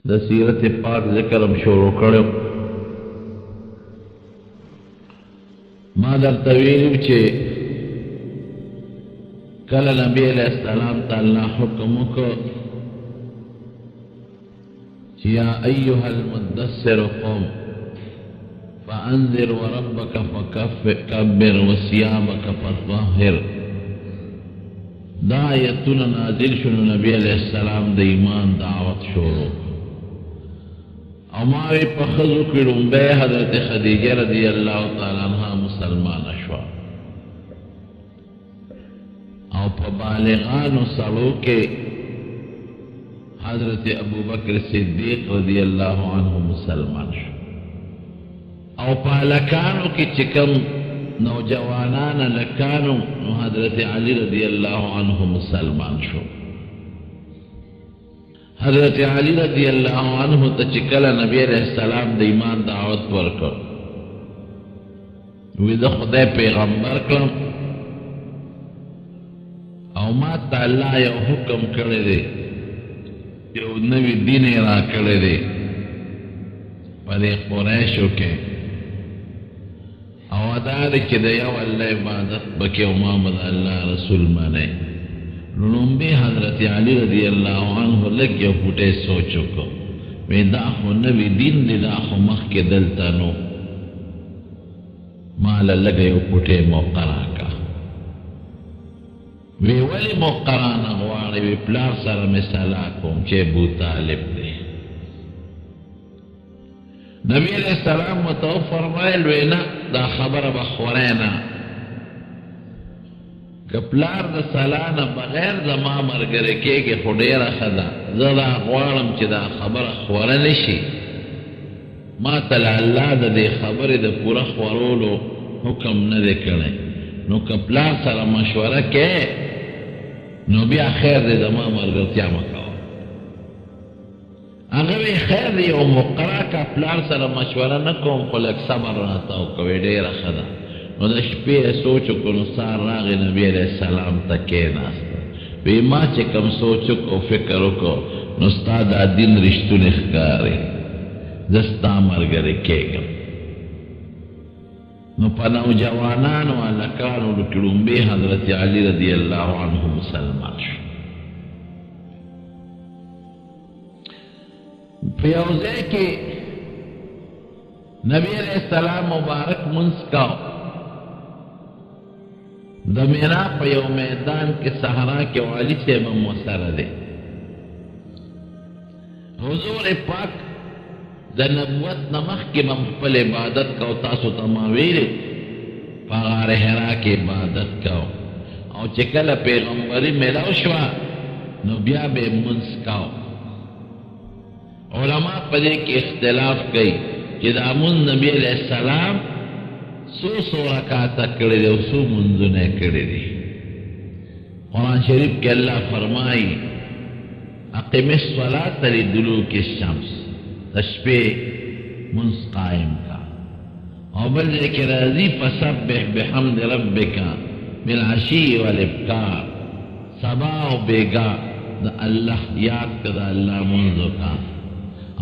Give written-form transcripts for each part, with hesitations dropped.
د سیرت پاک ذکرم شروع کړو. ما درته ویلو چې کله نبی علیہ السلام ته الله حکم وکړ چې یا ایها المدثر قم فانذر وربك فكبر وثيابك فطهر. دا آیتونه نازل شنو نبی علیہ السلام د ایمان دعوت شروع. او ماوی په ښځو کې لومبی حضرت خدیجه رضی الله تعالی عنها مسلمانه شوه او په بالغانو سړو کې حضرت ابوبکر صدیق رضی الله عنه مسلمان شو او په هلکانو کې چې کوم نوجوانان هلکانو نو حضرت علی رضی الله عنه مسلمان شو. حضرت علی رضی اللہ عنہ تا چکل نبی علیہ السلام دا ایمان دعوت ورکر وی دا خدای پیغمبر کرم او ما تا اللہ یو حکم کرے دے یو نوی دین را کرے دے پدے قریشو کے او اداری چی دا یو اللہ عبادت بکی او محمد اللہ رسول مانے. لنبی حضرت علی رضی اللہ عنہ لگ یو پوٹے سوچو کو وی دا خو نوی دین دی دا خو مخ کے دلتا نو مالا لگ یو پوٹے موقرا کا وی ولی موقرانا غواری وی پلار سر مثلا کم چے بو طالب دے. نبی علیہ السلام متو فرمائل وینا دا خبر بخورینا کپلار دا سلانا بغیر دا ما مرگرکے کے خودیر خدا زدا غوارم چی دا خبر خورنشی ما تلا اللہ دا دے خبر دا پورا خورولو حکم ندے کرنے نو کپلار سر مشورہ کے نو بیا خیر دے دا ما مرگرتیا مکاو اگوی خیر دے او مقرا کپلار سر مشورہ نکوم خلق صبر راتاو کوئی دیر خدا نو دا شپی سوچو کنو سار راغی نبی علیہ السلام تکے ناستا وی ما چه کم سوچو کو فکرو کو نو ستا دا دین رشتو نخکاری دستا مرگره کېږم. نو پا نوجوانانو علکانو لکلومبی حضرت علی رضی اللہ عنہ مسلمان شو. پیوزے کی نبی علیہ السلام مبارک منسکاو دا مینا پا یو میدان کے صحرا کے والی سے مموسر دے. حضور پاک دا نبوت نمخ کی ممپل عبادت کاو تاسو تماویل پا غار حرا کے عبادت کاو او چکل پیغمبری ملاو شوا نو بیا بے منس کاو. علماء پدے کی اختلاف کئی کہ دا من نبی علیہ السلام سو رکعاتا کرے دے سو منزنے کرے دے. قرآن شریف کے اللہ فرمائی اقیم الصلاة لدلوک الشمس تشبہ منس قائم کا اور بل ذکر رضی فسبح بحمد ربکا بالعشی والابکار صبا و بیگا دا اللہ یاد کا دا اللہ منزو کا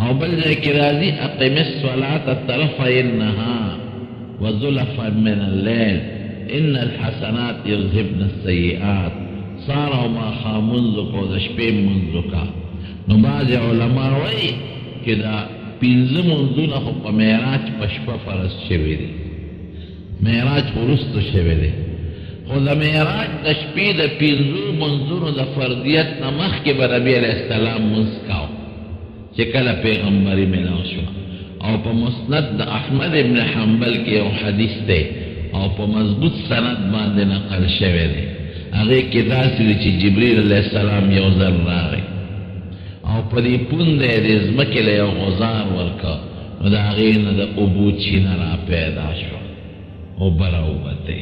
اور بل ذکر رضی اقیم الصلاة طرفی النہار وزلفا من الليل ان الحسنات يذهبن السيئات صاروا ما خامنزك وذشبه منزك. نو بعض علماء وی کہ دا پینز منزون خوب میراج پشپا فرس شوی دی میراج فرست شوی دی خود میراج دا شپی دا پینزو منزون دا فردیت نمخ کے با نبی علیہ السلام منزکاو چکل پیغمبری ملاو شوا او پا مسند دا احمد ابن حنبل کے او حدیث دے او پا مضبوط سند باندے نقل شوے دے اگے کی داسی دی چی جبریل علیہ السلام یو ذر راغی او پا دی پوندے دی ازمکل یو غزار ورکا نو دا غین دا ابو چین را پیدا شوا او برا اوبتے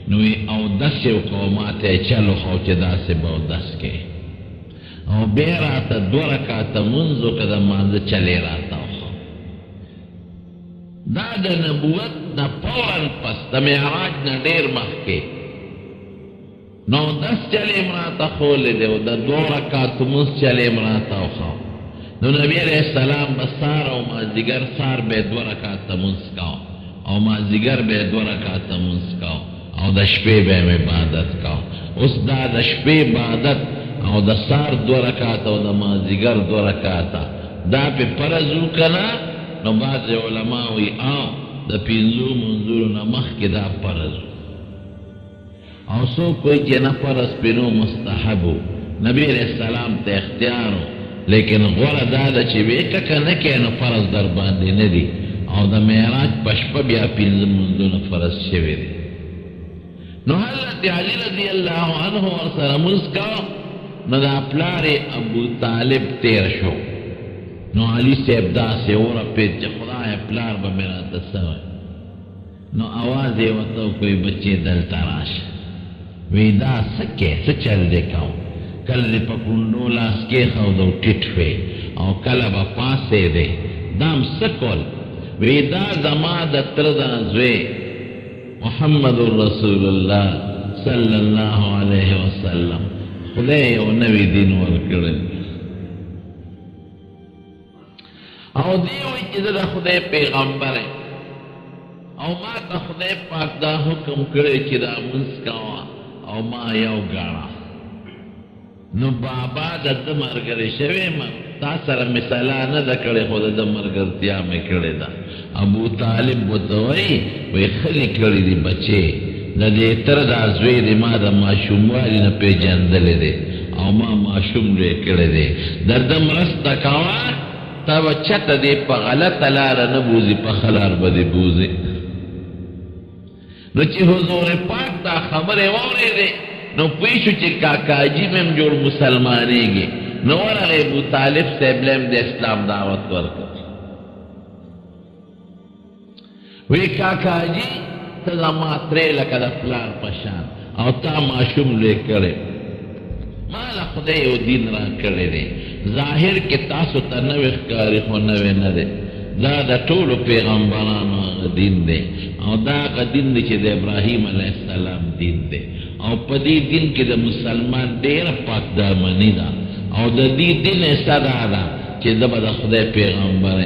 نوی او دس یو قوماتے چلو خوچ داسی باو دس کے او بیراتا دو رکاتا منزو کدا مانز چلے راتا دا دا نبوت نا پورن پس دا معراج نا دیر مخ کے نو دس چلے مراتا خول دے و دا دو رکات منس چلے مراتا خواہ نو نبی علیہ السلام بسار او مازدیگر سار بے 2 رکعاته منځ کاو او مازدیگر بے 2 رکعاته منځ کاو او د شپې به عبادت کاو. اوس دا د شپې عبادت او د سار 2 رکعاته او د مازدیگر 2 رکعاته دا په فرض وکنا. نو بعض علما وی د 5 منځونو نه مخکې دا فرض او سو کوئی چې نه فرض پینو مستحبو. نبی علیہ السلام ته اختیارو لیکن غوره دا ده چې ویکه نه کې نو فرض در باندې نه دي او د معراج په شپه بیا 5 منځونه فرض شوي دي. نو حضرت علی رضی الله عنه ورسره منځ کوه نو دا پلار ابو طالب تیر شو. نو علی صاحب داسې ورپېد چې خدای پلار به مې راته سوی. نو آواز یې ورته وکړی بچې دلته راشه. وی دا څه کې څه چل دی کوم کله دې په کونډو لاس کېښود او ټیټ شوې او کله به پاسېدې دام څه کول. وی دا زما د تره د زوی محمد رسول الله صلی الله علیه وسلم خدای یو نوی دین ورکړی او دی وی چې زه د خدای پیغمبر او ما ته خدای پاک دا حکم کړی چې دا منځ کوه او ما یو ګاڼه. نو بابا د ده ملګری شوی یم تا سره مې سلا نه ده کړې خو د ده ملګرتیا مې کړې ده. ابو طالب ورته وایي وایي ښه دې کړي دي بچې د دې تره دا زوی دی ما د ماشوموالي نه پېژندلی دی او ما ماشوم لوی کړی دی در ده مرسته کوه تا به چته دې په غلطه لاره نه بوځي په ښه لار به دې بوځي. نو چې حضور پاک دا خبرې واورېدې نو پوه شو چې کاکاجي مې هم جوړ مسلمانېږي. نو ورغی ابو طالب صاحب له هم د اسلام دعوت ورکړ. وی کاکاجي ته زما ترې لکه د پلار په شان او تا ماشوم لوی کړی ما له خدای یو دین را کړی دی. ظاهر کې تاسو ته نوی ښکاري خو نوی نه دی. دا د ټولو پیغمبرانو هغه دین دی او دا هغه دین دی چې د ابراهیم علیه السلام دین دی او په دې دین کې د مسلمان ډېره پاکدامني ده او د دې دین حصه دا ده چې زه به د خدای پیغمبر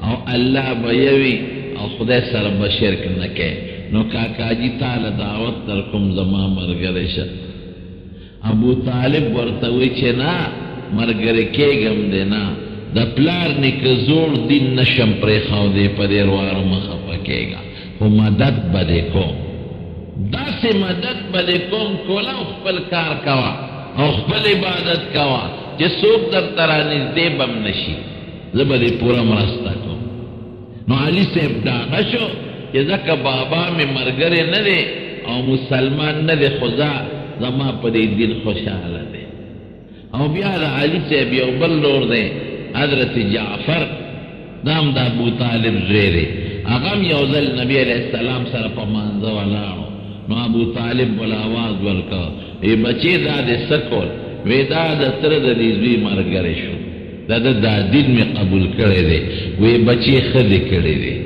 او الله به یوي او خدای سره به شرک نه کوي. نو کاکاجي تاله دعوت در کوم زما ملګری شه. ابو طالب ورته وایي چې نه ملګری کېږم دی نه د پلار نیکه زوړ دین نشم پرېښودی په دې روارو مه خفه کېږه خو مدد به دې کوم داسې مدد به دې کوم کوله او خپل کار کوه او خپل عبادت کوه چې څوک درته رانږدې به م نه شي زه به دې پوره مرسته کوم. نو علي صاحب ډاغه شو چې ځکه بابا مې ملګری نه دی او مسلمان نه دی خو زما په دې دین خوشحاله دی. او بیا د علي صاحب یو بل لور دی حضرت جعفر دام د ابو طالب زوی دی. هغه هم یو ځل نبي علیه السلام سره په مانځه ولاړو. نو ابو طالب بل آواز ورکړ ای بچې دا دې څه کول. وی دا د تره د دې زوی ملګری شو دا دین مې قبول کړی دی. وی بچې ښه دې کړی دی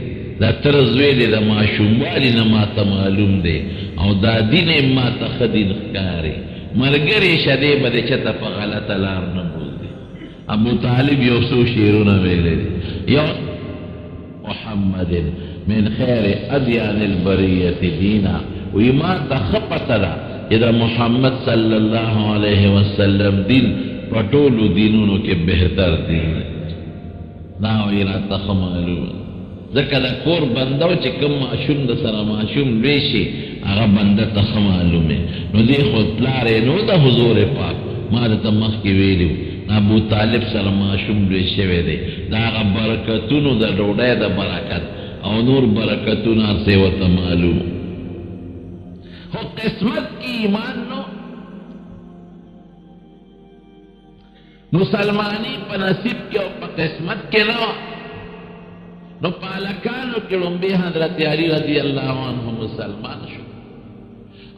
دا تره زوی دی د ماشوموالي نه ما ته معلوم دی او دا دین یې ما ته ښه دین ښکاري ملګری شه دی به دې چېرته په غلطه لار نه بوځي. ابو طالب یو څو شعرونه ویلی دی. یو محمد من خیر ادیان البریة دینا وی ما ته ښه پته ده چې د محمد صلی الله علیه وسلم دین په ټولو دینونو کې بهتر دین دی. دا وی راته ښه معلومه ځکه د کور بنده و چې کوم ماشوم د سره ماشوم لوی شي هغه بنده ته ښه معلومې. نو دې خو پلار یې نو د حضور پاک ما درته مخکې ویلي ابو طالب سره ماشوم لوی شوی دی. د هغه برکتونو د ډوډۍ د برکت او نور برکتونه هر څه ورته معلوم. خو قسمت کی ایمان نو مسلمانی په نصیب کې او په قسمت کې نه وه. نو په هلکانو کې لومبې حضرت علي رضی الله عنه مسلمان شو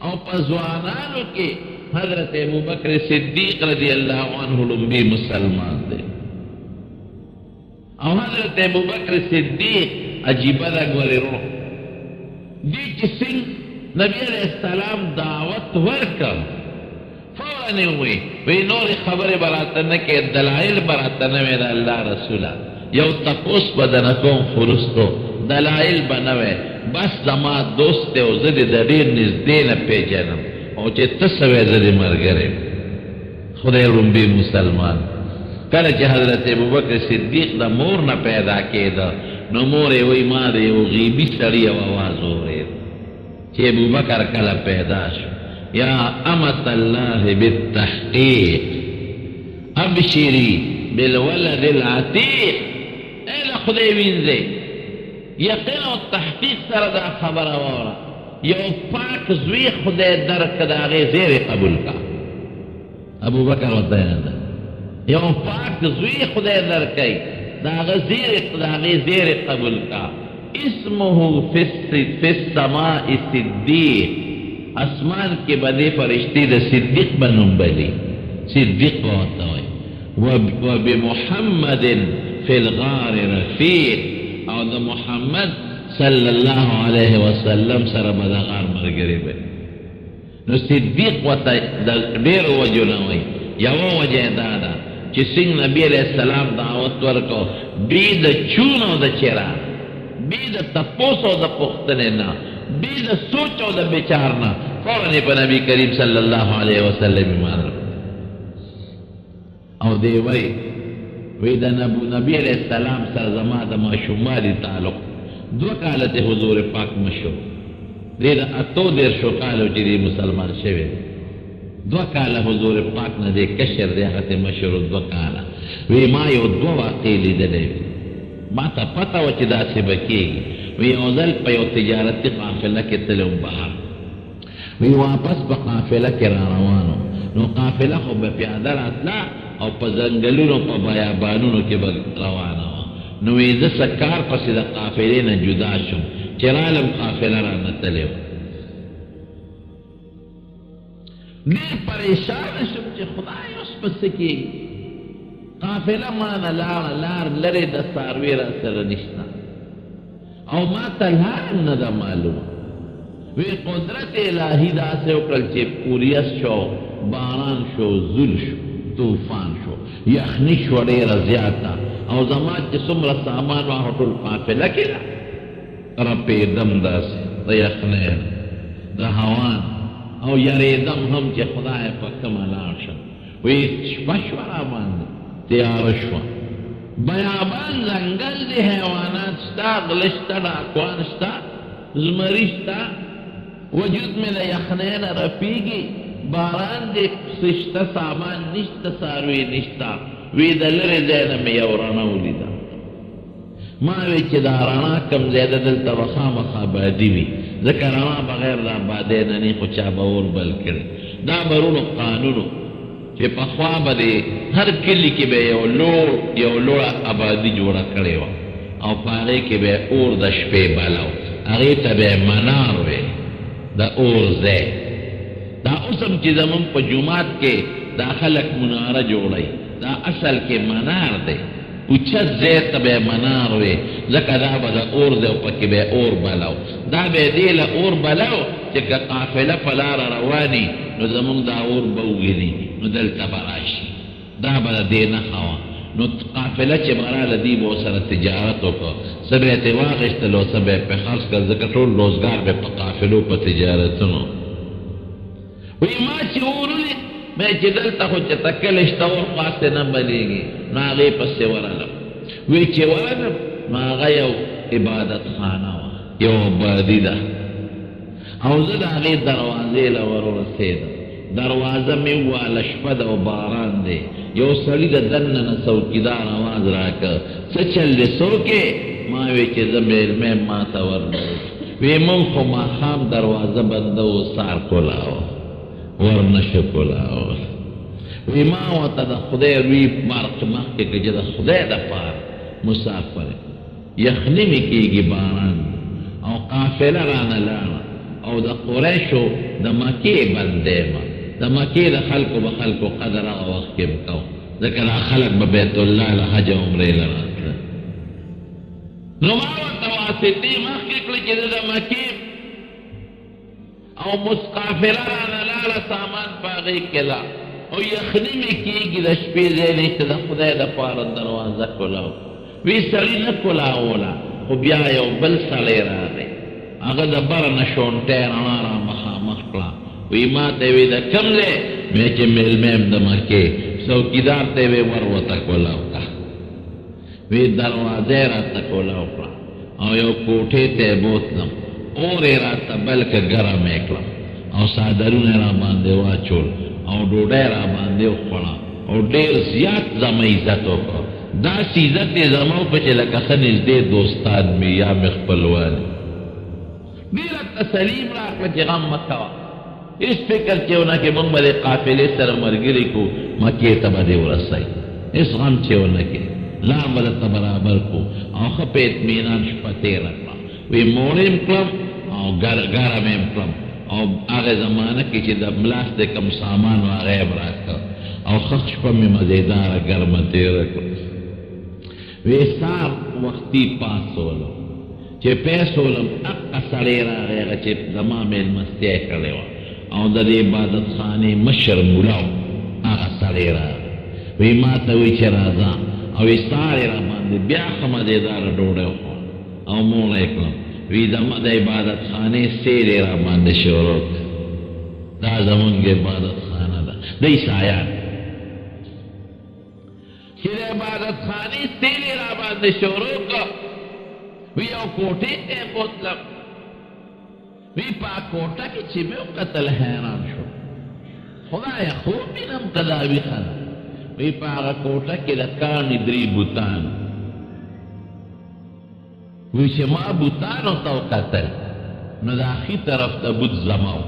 او په ځوانانو کې حضرت ابوبکر صدیق رضی الله عنه لومبې مسلمان دی. او حضرت ابوبکر صدیق عجیبه ده ګورې روح دی چې څنګه نبی علیہ السلام دعوت ورکړ فوراً فورا ہوئی وی نور خبر براتن کے دلائل براتن میرا اللہ رسولہ یو تپوس بدنکون فرستو دلائل بنوے بس زما دوست او زدی دیر نزدین پیجنم او چه تسوے زدی مرگرے خدای رنبی مسلمان کله چې حضرت ابوبکر صدیق دا مور نه پیدا کېده نو مور یې وایي ما د یو غیبي سړي یو اواز واورېد چې ابوبکر کله پیدا شو یا امة الله بالتحقیق ابشری بالولد العتیق ای له خدای وینځئ یقین او تحقیق سره دا خبره واوره یو پاک زوی خدای درکړه د هغې زیری قبول کا ابوبکر ورته نه یو پاک زوی خدای درکئی دا غی زیر قبول کا اسمه فی السماء صدیق اسمان کے بدے فرشتی دا صدیق بنم بلی صدیق ہوتا ہے و بمحمد فی الغار رفیق او دا محمد صلی اللہ علیہ وسلم سر بدا غار مرگری بلی نو صدیق وطا دیر وجو نوی یو وجہ دادا چې څنګه نبی علیہ السلام دعوت ورکو بی د چون او د چرا بی د تپوس او د پختنې نه بی د سوچ او د بیچار نه فوراً په نبی کریم صلی الله علیه وسلم ایمان او دی وی د نبی علیہ السلام سره زما د ماشومالي تعلق 2 کاله ته حضور پاک مشو دی د اتو دیر شو کالو چې دی مسلمان شوی 2 کاله حضور پاک نه دی کشر دی هغه ته مشهور 2 کاله وی ما یو 2 واقعې لیدلې ما ته پته وه چې داسې به کېږي وی یو ځل په یو تجارتي قافله کې تلم بهر وی واپس په قافله کې را روانو نو قافله خو به پیاده راتله او په ځنګلونو په بیابانونو کې به روانه وه نو وی زه سکار پسې د قافلې نه جدا شم چې رالم قافله رانه تلې وه دیر پریشان شم چې خدای اوس پس کېږي قافله مانه لاړه لار لرې د څاروي را سره نشته او ما ته لار نه ده معلومه وی قدرت الهي داسې وکړل چې اوریس شو باران شو زول شو طوفان شو یخني شو ډېره زیاته او زما چې څومره سامان وه ټول قافله کې ده رپېدم داسې د یخنۍ د هوان او یریدم هم چې خدای په کومه لاړ شم وی شپه شوه راباندې تیاره شوه بیابان ځنګل دی حیوانات شته غله شته ډاکوان شته زمري شته وجود مې د یخنۍ نه رپېږي باران دی شته سامان نشته څاروي نشته وی د لرې ځای نه مې یو رڼه ولیده ما وی چې دا رڼا کم ځای ده دلته به خامخا بادي وي ځکه رڼا بغیر د آبادۍ نه نه خو چا به اور بل کړي دا برونو قانونو چې پخوا به د هر کلي کې به یو لوړه آبادي جوړه کړې وه او په هغې کې به اور د شپې بله و هغې ته به منار وې د اور ځای دا اوس هم چې زمونږ په جومات کې دا خلک مناره جوړوي دا اصل کې منار دی اوچت ځای ته به منار وې ځکه دا به د اور دی او پکې به اور بلو دا به دې له اور بلو چې که قافله په لاره رواني نو زمونږ دا اور به وویني نو دلته به راشي دا به د دې نښه وه نو قافله چې به راله دوی به ورسره تجارت وکړه څه به یې ترې واخېستل او څه به یې پرې خرڅ کړل ځکه ټول روزګار به په قافلو په تجارتونو وی ما چې اور ولید بیا چې دلته خو چې تکلی شته اور خاصې نه بلیږي نو هغې پسې ورغلم وی چې ورغلم نو هغه یو عبادت خانه وه یو آبادي ده او زه د هغې دروازې له ور ورسېدم دروازه مې وواله شپه ده او باران دی یو سړي د دننه نه څوکیدار اواز راکړه څه چل دی څوکې ما وی چې زه مېلمه ما ته ورنه وی مونږ خو ماښام دروازه بنده و سار کولاوه ورنشه کولاوه وی ما ورته د خدای روی مخکې که چې د خدای دپاره مسافر یخني مې کېږي باران او قافله رانه لاړه او د قریشو د مکې بندې ما د مکې د خلکو به خلکو قدر هغه وخت کې به کوو ځکه دا خلک به بیت الله له حج او عمرې له راتله نو ما ورته واسطې مخکې کړې چې د مکې او قافله رانه لاړه سامان په هغې کې لا او یخنی می کېږي د شپې ځای دی چې د خدای دپاره دروازه کولاو وی سړي نه کولاوله خو بیا یو بل سړی راغی هغه د بره نه شونټۍ رڼا را مخامخ کړه وی ما ته وی د کوم دی مې چې میلمه یم د مکې څوکیدار ته وی ور وته کولاو کړه وی دروازه یې راته کولاو کړه او یو کوټې ته یې بوتلم اور یې راته بلکه ګرم یې کړم او څادرونه یې را باندې واچول او ډوډۍ را باندې وخوړه او ډېر زیات زما عزت وکړ داسې عزت یې زما وکړه چې لکه ښه نږدې دوستان مې یا مې خپلوان ډېره تسلي م راکړه چې غم مه کوه هېڅ فکر چې ونه کړې موږ به د قافلې سره ملګري کړو مکې ته به دې ورسوي هېڅ غم چې ونه کړې لار به درته برابر کړو او ښه په اطمینان شپه تېره کړه وی موړ یې کړم او ګرم یې کړم او هغه زمانه کې چې د ملاس د کم سامان و هغه یې راکړه او ښه شپه مې مزېداره ګرمه تېره کړه وی سار وختي پاڅولم چې پیسولم هغه سړی راغی هغه چې زما مېلمستیا یې کړې وه او د دې عبادتخانې مشر ملا و هغه سړی راغی وی ما ته وی چې راځه او وی سار یې را باندې بیا ښه مزېداره ډوډۍ وخوړه او موړه یې کړم وی زما د عبادتخانې سیر یې را باندې شروع کړه دا زمونږ عبادتخانه ده د عیسایان چې د عبادتخانې سیر یې را باندې شروع کړه وی یو کوټې ته یې بوتلم وی په کوټه کې چې مې وکتل حیران شو خدایه خوب وینم که دا ویښه ده وی په هغه کوټه کې د کاڼي 3 بوتان وی چې ما بوتانو ته وکتل نو د اخي طرف ته بوت زما و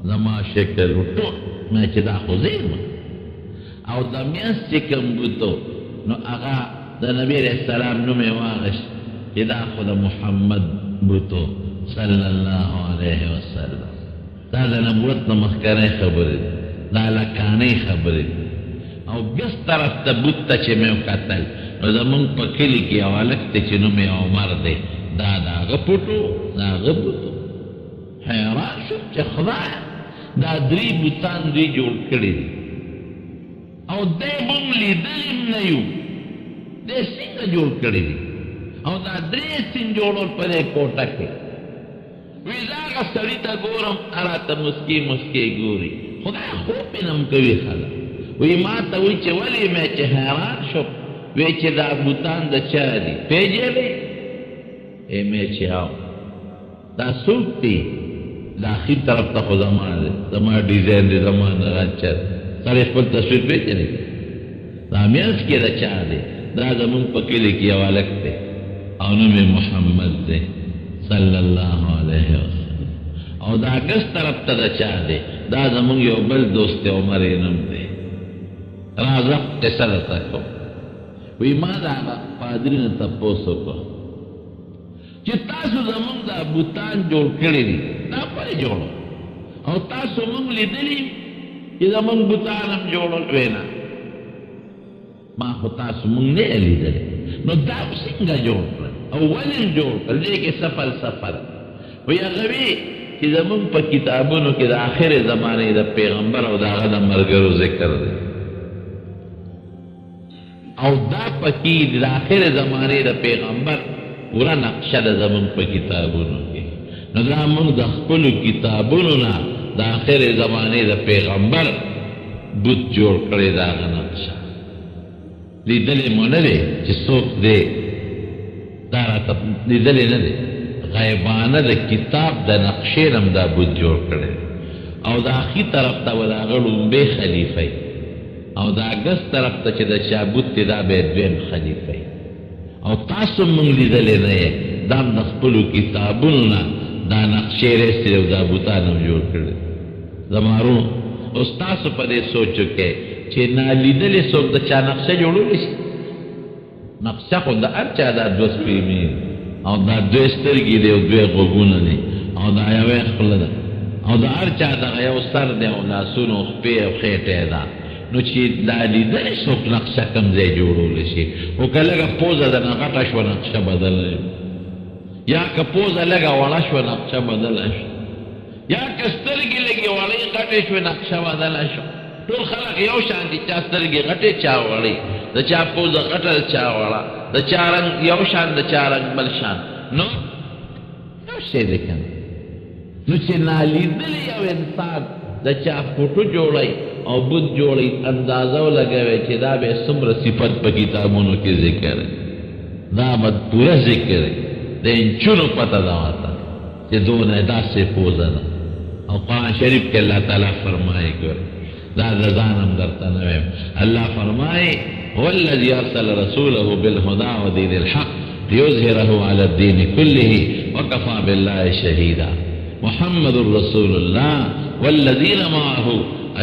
زما شکل و ټول ما چې دا خو زه یم او د میانس چې کوم بوتو نو هغه د نبي علیه السلام نوم یې واخیست چې دا خو د محمد بوتو صلی الله علیه وسلم دا د نبوت نه مخکرۍ خبرې دي دا لکانۍ خبرې دي او ګس طرف ته بوت ته چې مې وکتل نو زمونږ په کلي کې یو هلک دی چې نوم یې عمر دی دا د هغه پټو د هغه بوتو حیران شوم چې خدایه دا 3 بوتان دوی جوړ کړي دي او دی مونږ لیدلي م نه یو دی څنګه جوړ کړي دي او دا 3 سین جوړول په دې کوټه کې وی زه هغه سړي ته ګورم راته مسکي مسکي ګوري خدای خوب مې نم کوي خلک وی ما ته وی چې ولې مې چې حیران شو وی چې دا بوتان د چا دي پېژنې مې چې هاو دا څوک دي دا اخي طرف ته خو زما دی زما ډیزاین دی زما نغچر سړی خپل تصویر پېژنې دا میانس کې د چا دی دا زمونږ په کلي کې یو هلک دی او نوم یې محمد دی صلی الله علیه وسلم او دا ګس طرف ته د چا دی دا زمونږ یو بل دوست دی عمر یې نوم دی راځه قصه درته کوم وی ما د هغه پادري نه تپوس وکړو چې تاسو زمونږ دا بوتان جوړ کړي دي دا ولې جوړو او تاسو مونږ لیدلي چې زمونږ بوتان هم جوړول وی نه ما خو تاسو مونږ نه یې لیدلي نو دا څنګه جوړ کړل او ولې جوړ کړل دې کې څه فلسفه ده وی هغه وی چې زمونږ په کتابونو کې د آخر زمانې د پیغمبر او د هغه د ملګرو ذکر دی او دا پکې د آخر زمانې د پیغمبر پورا نقشه ده زمونږ په کتابونو کې نو دا موږ د خپلو کتابونو نه د آخر زمانې د پیغمبر بت جوړ کړی د هغه نقشه لیدلې مو نه دی چې څوک دی دا راته لیدلې نه دی غیبانه د کتاب د نقشې نه هم دا بت جوړ کړی او د اخي طرف ته به د هغه ړومبی خلیفه او د اګست طرف ته چې د چا بت دی دا به یې دویم خلیفه او تاسو مونږ لیدلې نه یې دا هم د خپلو کتابونو نه دا نقشې رایستې او دا بوتان هم جوړ کړي زما ورونو اوس تاسو په دې سوچ وکئ چې نالیدلې څوک د چا نقشه جوړولی شي نقشه خو د هر چا دا 2 سپېمې او دا 2 سترګې دی او 2 غوږونه دي او دا یوه خوله ده او د هر چا دغه یو سر دی او لاسونه او خپې او خېټې ده نو چې دا لیدلې څوک نقشه کوم ځای جوړولی شي خو که لږه پوزه درنه غټه شوه نقشه بدله یا که پوزه لږه وړه شوه نقشه بدله شوه یا که سترګې لږې وړې غټې شوې نقشه بدله شوه ټول خلق یو شان دي، چا سترګې غټې چا وړې، د چا پوزه غټه چا وړه، د چا رنګ یو شان د چا رنګ بل شان. نو یو شی دی که نو چې نالیدلی یو انسان د چا فوټو جوړی او بت جوړی، اندازه ولګوئ چې دا به څومره صفت په کتابونو کې ذکر دی، دا به پوره ذکر دی، د انچونو پته ده ورته چې دونه داسې پوزه ده. او قرآن شریف کې اللہ تعالیٰ فرمائے ګورئ دا د ځان هم درته نه وایم، الله فرمائے هو الذي ارسل رسوله بالهدى ودين الحق ليظهره على الدين كله وكفى بالله شهيدا. محمد رسول الله والذين معه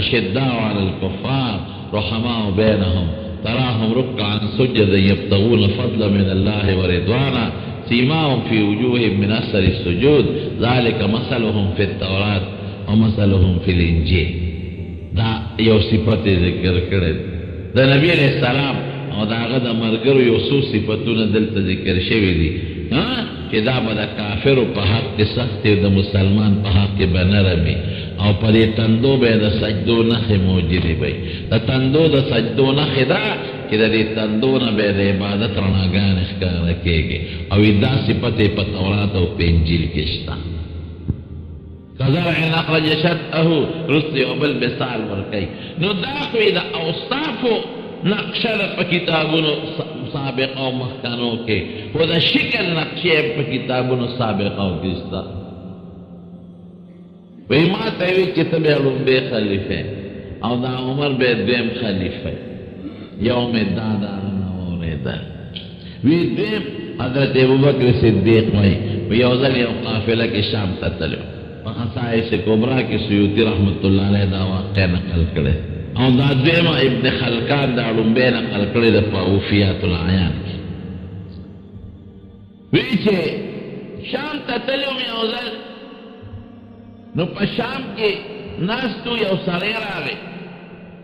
اشداء على الكفار رحماء بينهم تراهم ركعا سجدا يبتغون فضلا من الله ورضوانا سيماهم في وجوههم من اثر السجود ذلك مثلهم في التوراة ومثلهم في الانجيل. دا یو صفت ذکر کړی د نبی علیہ السلام او د هغه د ملګرو یو څو صفتونه دلته ذکر شوي دي چې دا به د کافرو په حق کې سخت دی، د مسلمان په حق کې به نرم وي، او په دې تندو به د سجدو نښې موجودې وي. د تندو د سجدو نښې دا چې د دې تندو نه به د عبادت رڼاګانې ښکاره کېږي، او دا صفت یې په تورات او په انجیل کې شته. كزرع اخرج شطأه رست یو بل مثال ورکوي. نو دا خو د اوصافو نقشه ده په کتابونو سابقه او مخکنو کې، خو د شکل نقشې په کتابونو سابقو کې شته. وی ما ته وی چې ته به لومبی خلیفه او دا عمر به دویم خلیفه، یوم دا نه اورېده. وی دویم حضرت ابوبکر صدیق وی یو ځل یو قافله کې شام ته تلو، په خصائص کبرا کې سیوطي رحمت الله علیه دا واقع نقل کړی، او دا دویمه ابن خلکان دا لومبی نقل کړی د په وفیات العیان کې. وی چې شام ته تلو مې یو ځل، نو په شام کې ناستو یو سړی راغی،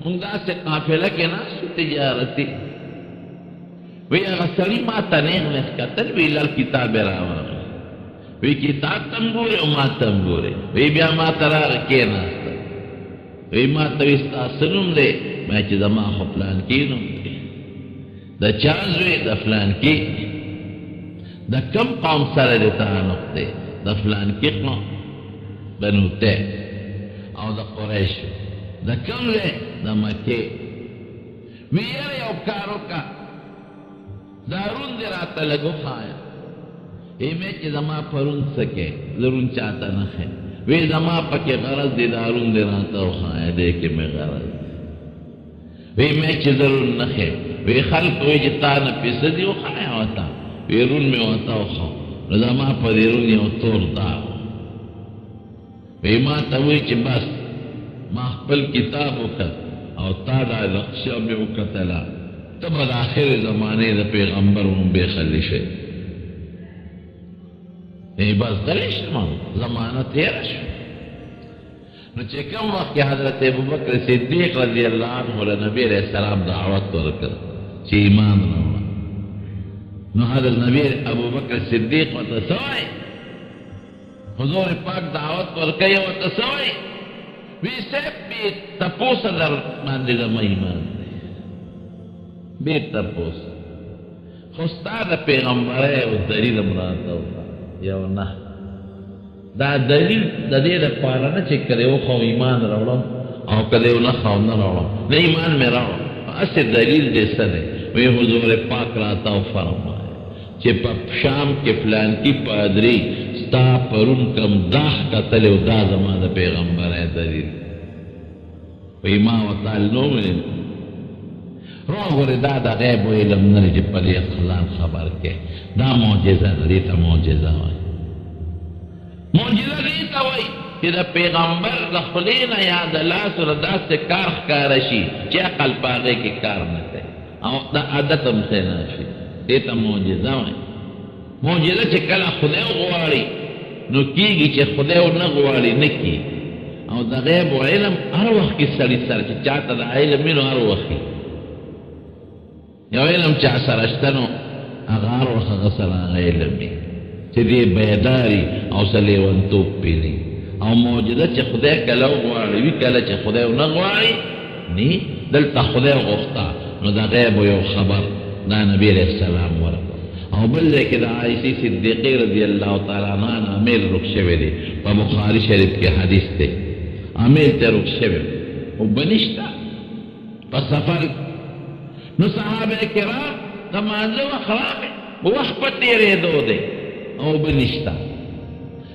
مونږ داسې قافله کې ناستو تجارتي. وی هغه سړي ما ته نیغ نیغ کتل، وی لل کتاب یې راوړی، وی کتاب ته م ګورې او ما ته م ګورې. وی بیا ما ته راغی کېناسته، وی ما ته وی ستا څه نوم دی؟ ما چې زما خو پلانکي نوم دی. د چا زوی؟ د فلانکي. د کوم قوم سره د تعلق دی؟ د فلانکي قوم بنو ته او د قریش. د کوم ځای؟ د مکې. وی یاره یو کار وکړه، دا رون دې راته لږ وښایه. ایمې چې زما پرون څه کې زه رون چاته نه ښیم. وی زما پکې غرض دی، دا رون دې راته وښایه، دې کې مې غرض دی. وی مې چې زه رون نه ښیم. وی خلک وایي چې تا نه پیسه دي وښایه ورته. وی رون مې ورته وښو، نو زما په دې رون یو تور داغ. وی ما ته وی چې بس ما خپل کتاب وکړ او تا دا نقشه مې وکتله، ته به د آخر زمانې د پیغمبر لومبی خلیفه. بس غلی شم، زمانه تیره شو. نو چې کوم وخت کې حضرت ابوبکر صدیق رضی الله عنه له نبی علیہ السلام دعوت ورکړ چې ایمان راوړه، نو حضرت نبی ابوبکر صدیق ورته څه وایي؟ حضور پاک دعوت ورکوي ورته څه وایي؟ وی صاحب بې تپوسه در باندې زما ایمان دی، بې تپوسه، خو ستا د پیغمبرۍ او دلیل هم راته وښیه. یو نه، دا دلیل د دې دپاره نه چې که دې وښو ایمان راوړم او که دې ونه ښو نه راوړم، نه ایمان مې راوړم، هسې دلیل دې څه دی؟ وی حضور پاک راته وفرمایه چې په شام کې فلانکي پادري ستا پرون کم داغ کتلی او دا زما د پیغمبرۍ دلیل. وی ما ورته نو ویل روح ګورې دا د غیب علم نه دی چې په دې ځان خبر کې، دا معجزه ده، دې ته معجزه وایي. معجزه دې ته وایي چې د پیغمبر د خولې نه یا د لاس له داسې کار ښکاره شي چې عقل په هغې کې کار نه کوي او د عادت هم ځای نه شي، دې ته معجزه وایي. معجزه چې کله خدای وغواړي نو کېږي، چې خدای ونه غواړي نه کېږي. او د غیب علم هر وخت کې سړي سره چې چا ته د علم وي نو هر وخت یو علم چا سره شته نو هغه هر وخت هغه سره هغه علم وي چې دې بیداري او څه لیونتوب پرې نه. او معجزه چې خدای کله وغواړي وي، کله چې خدای ونه غواړي نی دلتا خدای غفتا نو دا غیب یو خبر دا نبی علیہ السلام ورکو او بل لیکن دا عائشی صدیقی رضی اللہ تعالیٰ عنہ عمیل رک شوی دی پا بخاری شریف کے حدیث تے عمیل تے رک شوی او بنشتا پا سفر نو صحابہ کرام دا مانزو اخرام وقت پا تیرے دو دے او بنشتا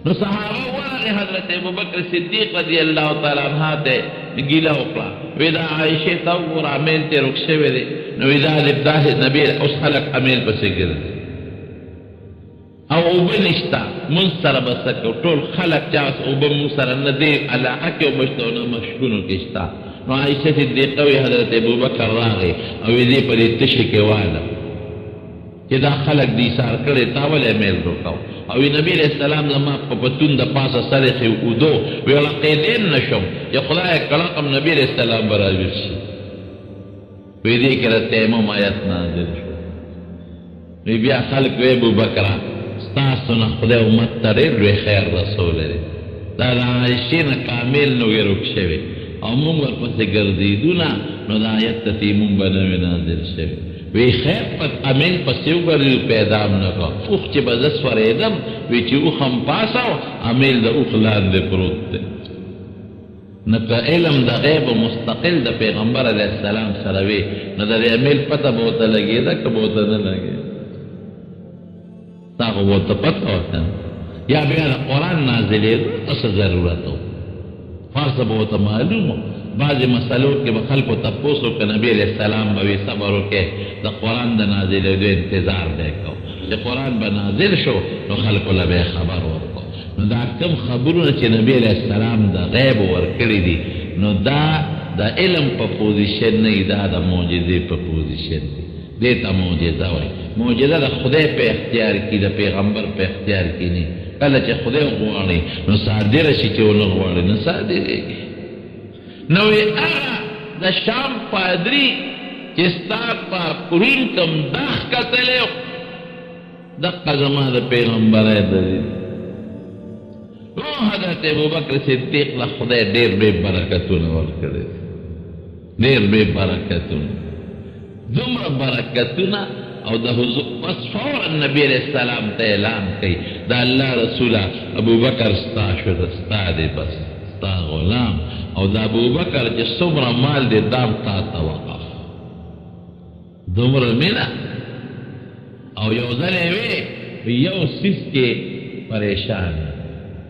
نو صحابہ ورغی حضرت ابو بکر صدیق رضی اللہ تعالیٰ عنہ تے گیلا اکلا ویدہ عائشی تاور عمیل تے رک شوی دی نو ویدہ لبداہ نبی اس خلق عمیل پسے گرد او بنشتا منصر بسکو طول خلق چاس او بمنصر ندیر علا حق و مشتونا مشکونو کشتا نو عائشہ صدیقوی حضرت ابو بکر راغی او ویدی پر تشک والا کہ دا خلق دی سار کرے تاول امیل روکاو او نبی علیہ السلام لما پپتون دا پاسا سرخی او دو ویلا قیدین نشم یا خدای کلقم نبی علیہ السلام براویر شی ویدی کرا تیمم آیت نازل شو وی بیا خلق وی ابو بکرہ ستاسونا خدای امت تریر وی خیر رسول ہے دا عائشین کامل نوی رک شوی او مونگر پس گردیدونا نو دا آیت تیمم بنوی نازل شوی وی خیر پت امین پسیو گردیدو پیدام نکا اوخ چی بزس فریدم وی چی اوخم پاساو امیل دا اوخ لاند پروت دے نکا علم دا غیب مستقل دا پیغمبر علیہ السلام سروی نا دا امیل پتا بہتا لگی دا که بہتا نلگی تاکو بہتا پتا ہوتا یا بیا دا قرآن نازلی دا اس ضرورتو فارس بہتا معلوم ہو بعض مسئلوں کے بخلق و تپوسو کہ نبی علیہ السلام بوی صبرو کے دا قرآن دا نازل دو انتظار دیکھو کہ قرآن با نازل شو نو خلقو لبے خبر ورکو نو دا کم خبرون چی نبی علیہ السلام دا غیب ورکڑی دی نو دا علم پا پوزیشن نئی دا موجزی پا پوزیشن دی دیتا موجزہ ہوئی موجزہ دا خدای پہ اختیار کی دا پیغمبر پہ اختیار کی نہیں کل چی خدای غواری نو صادر شی چی انو غواری نو صادر گی نوی اغا دا شام پادری چستا پا قرین کم داخ کتلیو دقا زمان دا پیغمبر ہے داری رو حضرت ابو بکر صدیق لا خدای دیر بے برکتون ورکڑے دیر بے برکتون دمر برکتون او دا حضور پس فورا نبی علیہ السلام تا اعلان کئی دا اللہ رسولہ ابو بکر ستا شد ستا دے بس ستا غلام او دا ابو بکر چی سمرا مال دے دام تا توقف دمر منا او یو ذلے وے یو سیس کے پریشان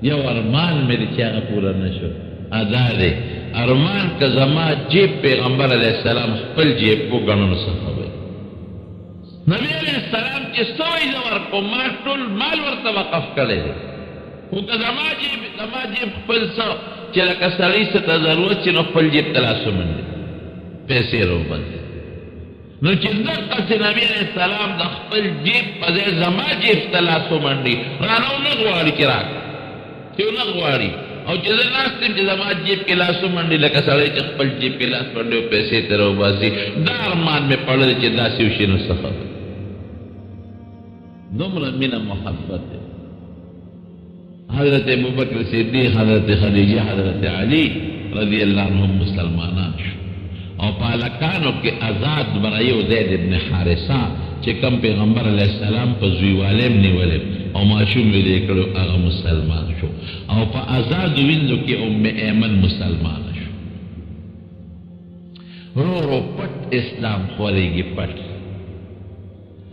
یو ارمان میری چاگا پورا نشو ادا دے ارمان کا زمان جیب پیغمبر علیہ السلام خپل جیب کو گنن صحابے نبی علیہ السلام چی سوئی زور کو مارتول مال ورطا وقف کرے دے وہ کا زمان جیب خپل سو چی لکا سری ستا ضرورت چی نو خپل جیب تلاسو من دے پیسے رو بند نو چی دقا سی نبی علیہ السلام دا خپل جیب پزے زمان جیب تلاسو من دے رانو نگواری کی راک چیو نگواری او چی زناستیم چی زمان جیب کے لاسو من دے لکا سری چی خپل جیب کے لاس من دے پیسے ترو باسی دار مان میں پڑھ دے چی داسی وشی نو سخب دمرا من محبت حضرت ابو بکر صدیق حضرت خدیجہ حضرت علی رضی اللہ عنہم مسلمانان شو او پالکانو کے ازاد برائیو زید ابن حارسہ چکم پیغمبر علیہ السلام پا زویوالیم نیولیم او معشوم ویلے کرو اغا مسلمان شو او پا ازاد ویندو کی ام ایمن مسلمان شو رو رو پٹ اسلام خوری گی پٹ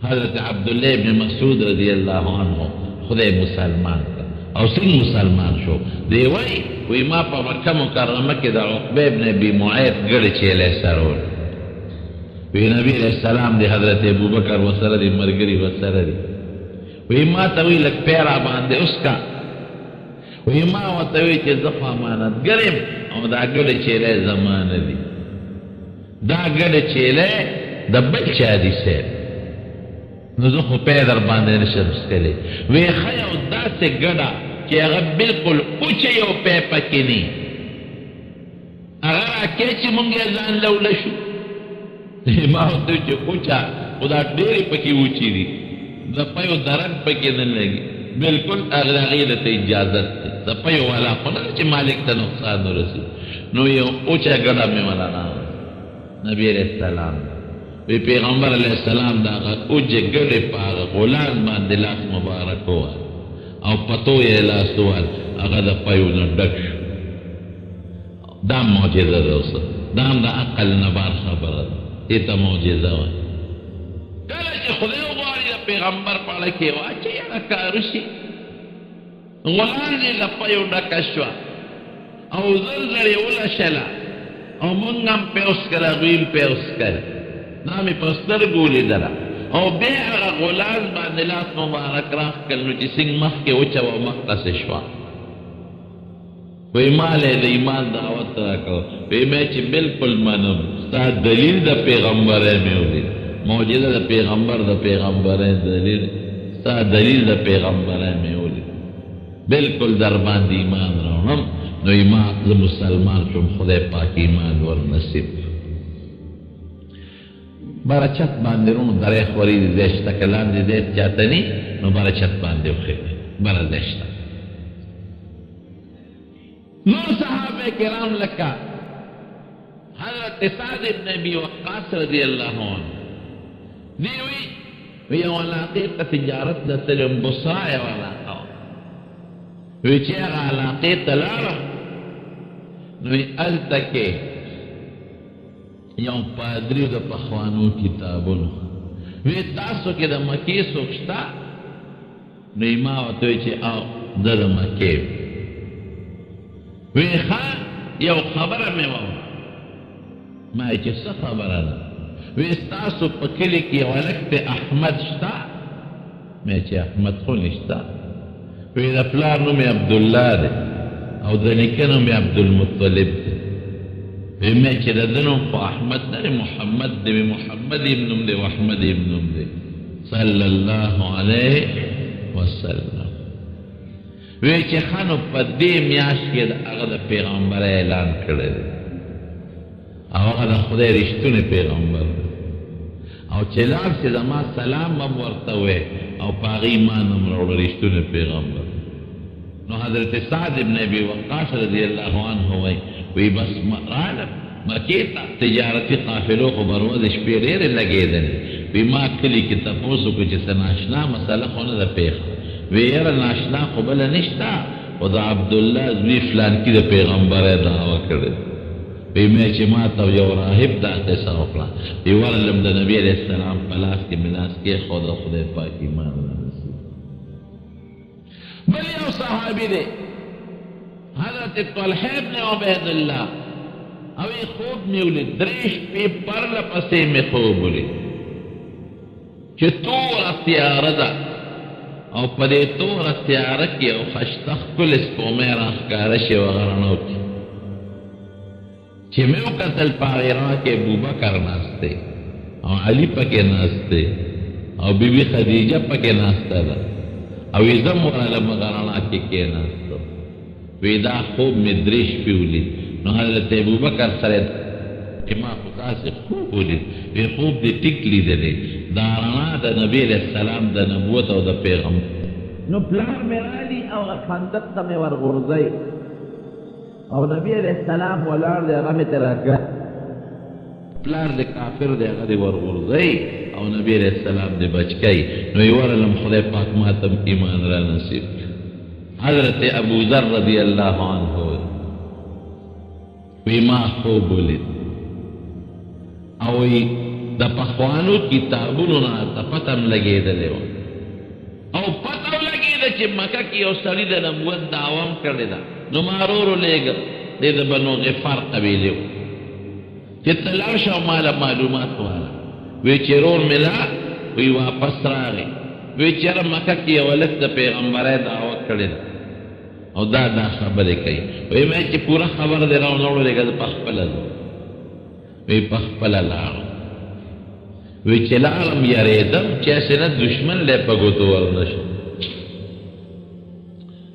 حضرت عبداللہ ابن مسعود رضی اللہ عنہ خدای مسلمان کا او سن مسلمان شو دیوائی وی ما پا مکہ مکرمہ کی دا عقبہ ابن ابی معید گڑ چیلے سرول وی نبی علیہ السلام دی حضرت ابو بکر وسر دی مرگری وسر دی وی ما تاوی لک پیرا باندے اس کا وی ما وطوی چی زفا مانت گرم او دا گڑ چیلے زمان دی دا گڑ چیلے دا بچہ دی سیر نزو خو پیدر باندے نشد سکلے وی خیو دا سے گڑا کہ اگر بالکل اوچے یو پے پکنی اگر آکے چی منگے زان لولشو ما ہوتو چی اوچا خدا دیری پکی اوچی دی دا پیو درن پکی نلگی بالکل اگر غیرت اجازت تی دا پیو والا خدا چی مالک تا نقصان رسی نو یو اوچا گڑا میں والا نا نبی علیہ السلام وی پیغمبر علیہ السلام دا اوج گڑی پاغ غلان باندې لاس مبارک ہوا او پتو یې لاس وال هغه د پایونو ډک شو دا معجزه ده اوس دا هم د عقل نه بار خبره ده دې ته معجزه وایي کله چې خدای وغواړي د پیغمبر په اړه کې واچي هغه کار وشي غلان یې له پایو ډکه شوه او زر زر یې ولشله او مونږ هم پې وسکره هغوی هم پې وسکره دا مې په سترګو لیدله او بیا هغه غلان باندې لاس مبارک راښکل نو چې څنګه مخکې وچوه او مخکسې شوه وی ما له د ایمان دعوت راکړه وی مې چې بالکل منم ستا دلیل د پیغمبرۍ مې ولید معجزه د پیغمبرۍ دلیل ستا دلیل د پیغمبرۍ مې ولید بالکل در باندې ایمان راوړم نو ایمان زه مسلمان شوم خدای پاک ایمان ور نصیب باره چت باندې رونو درې خوري دې ځای شته که لاندې ځای چاته ني نو باره چت باندې وخېږي بره ځای شته نور صحابه کرام لکه حضرت سعد ابن ابي وقاص رضی الله عنه دی وی یو علاقې ته تجارت د تلم بصا یو علاقه وی چې هغه علاقې ته لاړه نو هلته کې یو پادری د پخوانو کتابونو وی تاسو کې د مکې څوک شته نو ما ورته وی چې او زه د مکې وی خان یو خبره مې واوره ما چې څه خبره ده وی ستاسو په کلي کې یو هلک دی احمد شته مې چې احمد خو نشته وی د پلار نوم یې عبدالله دی او د نیکه نوم یې عبدالمطلب دی وی مې چې د ده نوم خو احمد نه دی محمد دی وی محمد یې نوم دی او احمد یې نوم دی صلی الله علیه وسلم وی چې خانو په دې میاشت کې د هغه د پیغمبرۍ اعلان کړی دی او هغه د خدای رښتونی پیغمبر او چې لاړ چې زما سلام هم ورته وی او په هغه ایمان هم راوړه رښتونی پیغمبر نو حضرت سعد ابن ابي وقاص رضی الله عنه وی بس راغلم مکې ته تجارتي قافلو خو به ورځې شپې ډېرې لګېدلې وی ما کلي کې تپوس وکړو چې څه ناشنا مسله خو نه ده پېښه وی یاره ناشنا خو بله نشته خو د عبدالله زوی فلانکي د پیغمبرۍ دعوه کړې وی مې چې ما ته یو راهب دا قصه وکړه وی ورلم د نبي علیه السلام په لاس کې مې لاس کېښود د خدای پاک ایمان رانصیب بل یو صحابي دی حضرت طلحه ابن عبید الله او یې خوب مې ولید درې شپې پرله پسې مې خوب ولید چې توره تیاره ده او په دې توره تیاره کې یو خشته ښکلې سپومۍ راښکاره شوه غرڼو کې چې مې وکتل په هغې رڼا کې ابوبکر ناست دی او علي پکې ناست دی او بیبي خدیجه پکې ناسته ده او یې زه هم ورغلم هغه رڼا کې کېناستم وی دا خوب مې درې شپې ولید نو حضرت ابوبکر سره چې ما خو تاسې خوب ولید وی خوب دې ټیک لیدلی دا رڼا د نبي علیه السلام د نبوت او د پیغمبر نو پلار مې رالي او خندق ته مې ورغورځئ او نبي علیه السلام ولاړ دی هغه مې ته راکړه پلار د کافر دی هغه دې ورغورځئ او نبي علیه السلام دې بچ کوي نو یې ورلم خدای پاک ما ته ایمان را نصیب حضرت ابو ذر رضی الله عنه وی ما خوب ولید او وی د پخوانو کتابونو نه ته پته هم لګېدلی وه او پته هم لګېده چې مکه کې یو سړي د نبوت دعوه هم کړې ده نو ما ورو لېږه دی د بنو غفار قبیلې و چې ته لاړ شه او ماله معلومات واله وی چې رور مې لا وی واپس راغی وی چې یاره مکه کې یو هلک د پیغمبرۍ دعوه کړې ده او دا خبرې کوي وی مې چې پوره خبر دی راونه لېږه زه پخپله ځم وی پخپله لاړم وی چې لاړم یارېدم چې هسې نه دشمن لی په ګوتو ورنه شم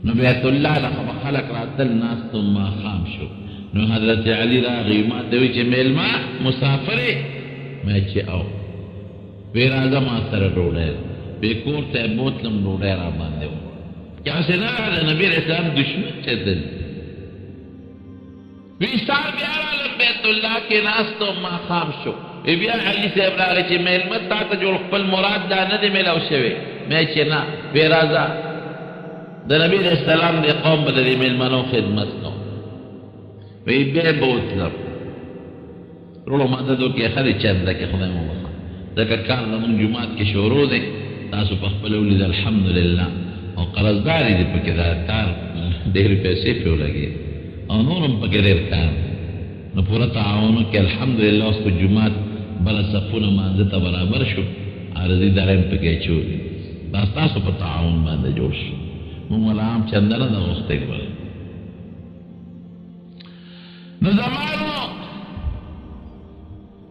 نو بیت الله نه خو به خلک راتل ناست و ماښام شو نو حضرت علي راغی ما ته وی چې میلمه مسافر یې مې چې او وی راځه ما سره ډوډۍ وی کور ته یې بوتلم ډوډۍ را باندې وه چې هسې نه د نبي علیه السلام دشمن چې دل ویسار بیا رالم بیت اللہ کے ناستو ما خام شو بیا علی صاحب راغی چې میلمت تا ته جوړ خپل مراد دا نه دی میلاو شوی مې چې نه وی راځه د نبی علیہ السلام دی قوم به د میلمنو خدمت کو وی بیا بوتلم رولو مددو کې خري چنده کې خدای مو وکړه ځکه کار زموږ جومات کې شروع دی تاسو په خپل ولید الحمدلله او قرضداري دي پکې دا کار ډېرې پیسې پې ولګي او نور هم پکې ډېر کار نو پوره تعاونو کې الحمدلله اوس په جومات بله صفونه مانځه ته برابر شو عارضي داره هم پکې اچولي دا ستاسو په تعاون باندې جوړ شو موږ ولا هم چنده نه ده غوښتی بل نو زمانو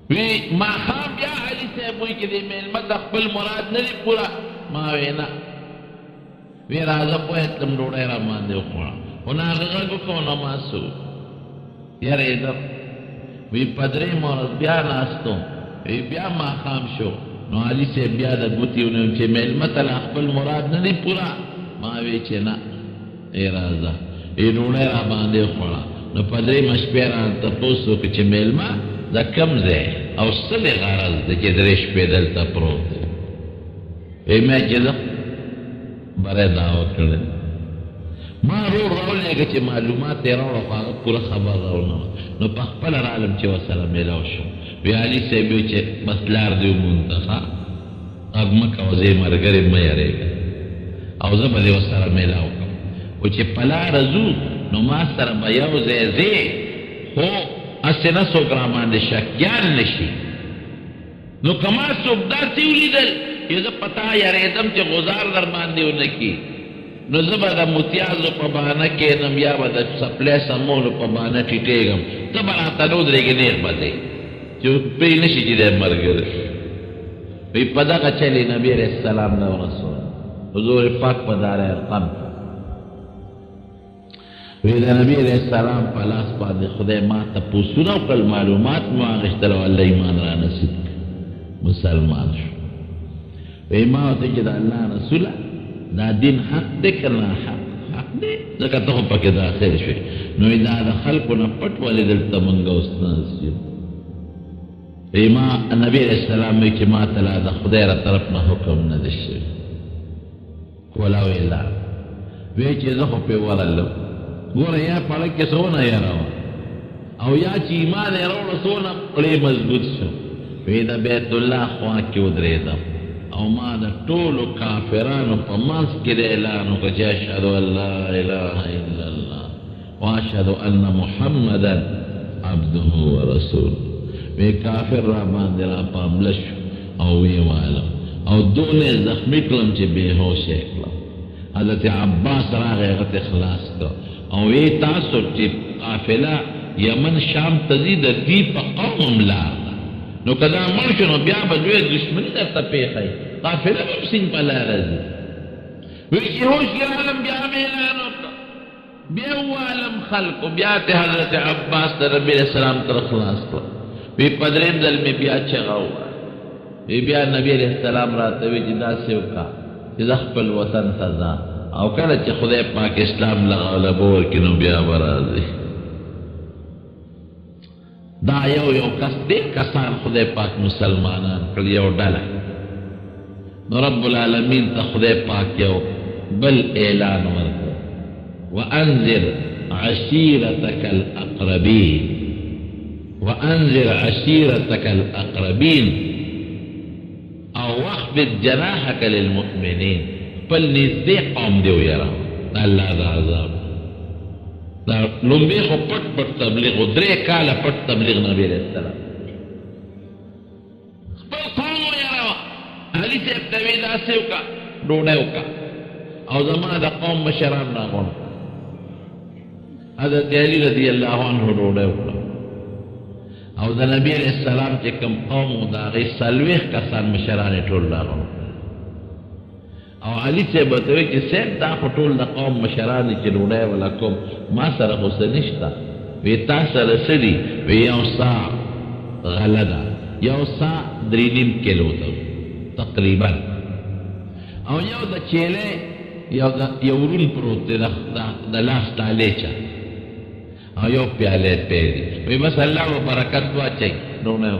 وی ماښام بیا علي صاحب وایي چې دې مېلمه د خپل مراد نه دي پوره ما وی نه وی راځه پوهه تلم ډوډۍ را باندې وخوړه خو نه هغه غږ وکړو نو ما څه یارېدم وی په درېیمه ورځ بیا ناستم وی بیا ماښام شو نو علي صاحب بیا د ګوتې ونیوم چې مېلمه ته لا خپل مراد نه دي پوره ما وی چې نه ای راځه ای ډوډۍ را باندې وخوړه نو په درېیمه شپې رانه تپوس وکړه چې مېلمه دا کم ځای او څه دی غرض دی چې درې شپې دلته پروت دی وی مې چې زه بری دعوه کړی ما رور راولېږه چې معلومات یې راوړه خو هغه پوره خبر راونه نو په خپله رالم چې ورسره میلاو شم وی علي صاحب وی چې بس لار دې ومونده ښه غږ مه کوه زه یې ملګرې مه یېرېږه او زه به دې ورسره میلاو کړم خو چې په لاره ځو نو ما سره به یو ځای ځې خو هسې نه څوک را باندې شکیان نه شي نو که ما څوک داسې ولیدل چې زه په تا یېرېدم چې غزار در باندې ونه کړي نو زه به د متیازو په بهانه کښېنم یا به د سپلی سمولو په بهانه ټیټېږم ته به راته نه ودرېږې نېغ به ځې چې پوه نه شي چې دی ملګری وی په دغه چل یې نبي علیه السلام نه ورسول حضور پاک په دار ارقم وی د نبی علیه السلام په لاس باندې خدای ما ته پوښتنه وکړل معلومات مو واخېستل او الله ایمان را نصیب مسلمان شو وی ما ورته چې د الله رسوله دا دین حق دی که نه حق دی ځکه ته خو پکې داخل شوې نو دا د خلکو نه پټ ولې دلته مونږ اوس ناست یو ما نبی علیه السلام وی چې ما ته لا د خدای را طرف نه حکم نه دی شوی ولا ویلا وی چې زه خو پې ورغلم ګوره یا پړه کې څونه یاره او یا چې ایمان یې راوړه څونه پړې مضبوط شو وی د بیت الله خوا کې ودرېدم او ما د ټولو کافرانو په منځ کې د اعلان وکړه چې اشهد ان لا اله الا الله واشهد ان محمدا عبده ورسوله وی کافر را باندې را پامله شو او ویې ویلم او دونه زخمي کړم چې بېهوشه یې کړم حضرت عباس راغی هغه ته خلاص کړ او وی تاسو چې قافله یمن شام ته ځي د دې په قوم لار نو که دا مړ شو نو بیا به لویه دشمني درته پېښی قافله به هم سیند په لاره ځي وی چې هوش کې رالم بیا مې اعلان وکړه بیا ووالم خلکو بیا ته حضرت عباس د نبي علیه السلام تر خلاص کړه وی په درېیم ځل مې بیا چغه ووهله وی بیا نبي علیه السلام راته وی چې داسې وکړه چې زه خپل وطن ته ځه او کله چې خدای پاک اسلام له غلبه ورکړي نو بیا به راځي دا یو کس ډېر کسان خدای پاک مسلمانان کړي یو ډله نو رب العالمین ته خدای پاک یو بل اعلان ورکړ وانذر عشیرتک الاقربین وانذر عشیرتک الاقربین او واخفض جناحک للمؤمنین بل نږدې قوم دی ویاره الله دا عذاب دا لومبې خو پټ تبلیغ و 3 کاله پټ تبلیغ نبی علیه السلام خپل قوم ویاره علي صاحب ته ویې داسې وکړه ډوډۍ وکړه او زما د قوم مشران راغونډ حضرت علي رضی الله عنه ډوډۍ وکړه او د نبی علیه السلام چې کوم قوم و د هغې 40 کسان مشران یې ټول راغونډ او علي صاحب ورته وایي چې صاحب دا خو ټول د قوم مشران دي چې ډوډۍ ولا کوم ما سره خو څه نشته وی تا سره څه دي وی یو ساع غله ده یو ساع 3.5 کیلو ته تقریبا او یو د چیلې یو ورون پروت دی د لاس ډالېچه او یو پیاله پیری وی بس اللہ و برکت واچي نو نه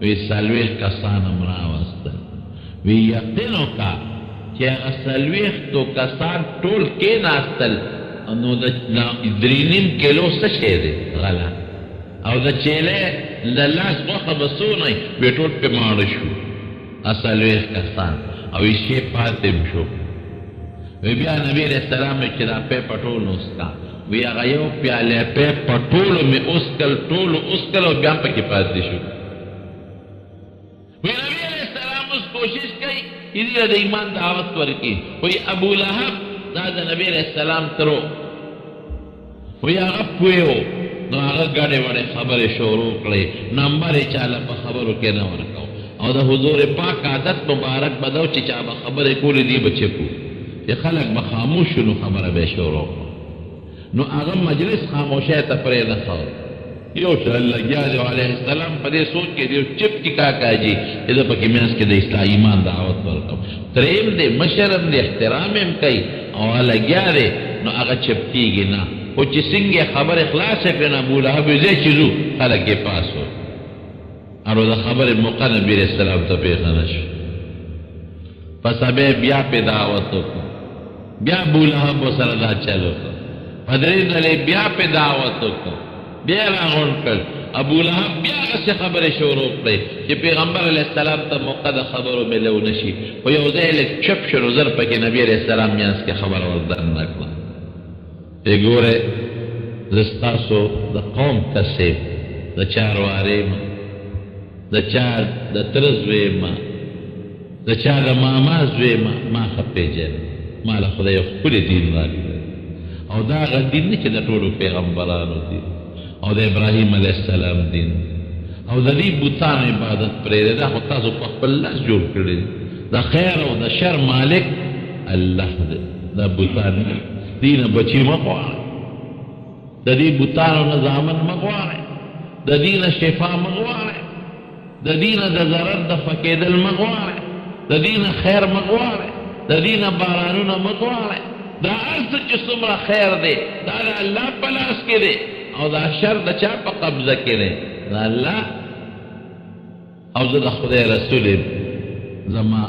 وی سلویخ کسان امرا واستل وی یقینو کا چې هغه څلوېښتو کسان ټول کېناستل نو د 3.5 کیلو څه شی دی غله او د چیلې د لاس غوښه به څونه وي ټول پې ماړه شو څلوېښت کسان او یې شی پاتې م شو وی بیا نبي علیه السلام چې دا پی په ټولو وسکه وی هغه یو پیاله پی په ټولو مې اوسکل ټولو اوسکل او بیا هم پکې پاتې شو وی نبي علیه السلام اوس کوشش کوي دې د ایمان دعوت ورکړي وی ابو لهب دا د نبي علیه السلام ترو وی هغه پوه و نو هغه ګډې وړې خبرې شروع کړې نمبر یې چاله په خبرو کې نه ورکو او د حضور پاک عادت مبارک به دا و چې چا به خبرې کولې دې به چپو چې خلک به خاموش شو نو خبره به یې شروع کړو نو هغه مجلس خاموشۍ ته پرې نه ښود یو شل لګیا دی علیه السلام په دې سوچ کې دی چپ ټیکا کاجي چې زه پکې منځ کې د اسلام ایمان دعوت ورکړم درېیم دی مشر هم دی احترام هم کوي او لګیا دی نو هغه چپ کېږي نه خو چې څنګه خبرې خلاصې کړې نه ابولهب یې ځای چې ځو خلک یې پاس و او د خبرې موقع نبي علیه السلام ته پېښه نه شو پس بیا بیا پې دعوت وکړو بیا ابولهب ورسره دا چل وکړو په درې ځلې بیا پې دعوت وکړو بیا راغونډ کړ ابولهب بیا هغسې خبرې شروع کړې چې پیغمبر علیه السلام ته موقع د خبرو میلو نه شي خو یو ځای لږ چپ شو نو زر پکې نبي علیه السلام میانځ کې خبره ور دننه کړه ای ګوره زه ستاسو د قوم کس یم د چا روارې یم د چا د تره زوی یم د چا د ماما زوی یم ما ښه پېژنم ما له خدای یو ښکلی دین راکړی او دا هغه دین نه چې د ټولو پیغمبرانو دین او د ابراهیم علیه السلام دین او د دې بوتانو عبادت پرېږدئ دا خو تاسو په خپل لاس جوړ کړي د خیر او د شر مالک الله دی دا بوتان دې نه بچي مه غواړئ د دې بوتانو نه زامن مه غواړئ د دې نه شفا مه غواړئ د دې نه د ضرر د فکېدل مه غواړئ د دې نه خیر مه غواړئ د دې نه بارانونه مه غواړئ دا هر څه چې څومره خیر دی دا د الله په لاس کې دی او دا شر د چا په قبضه کې دی د الله او زه د خدای رسول یم زما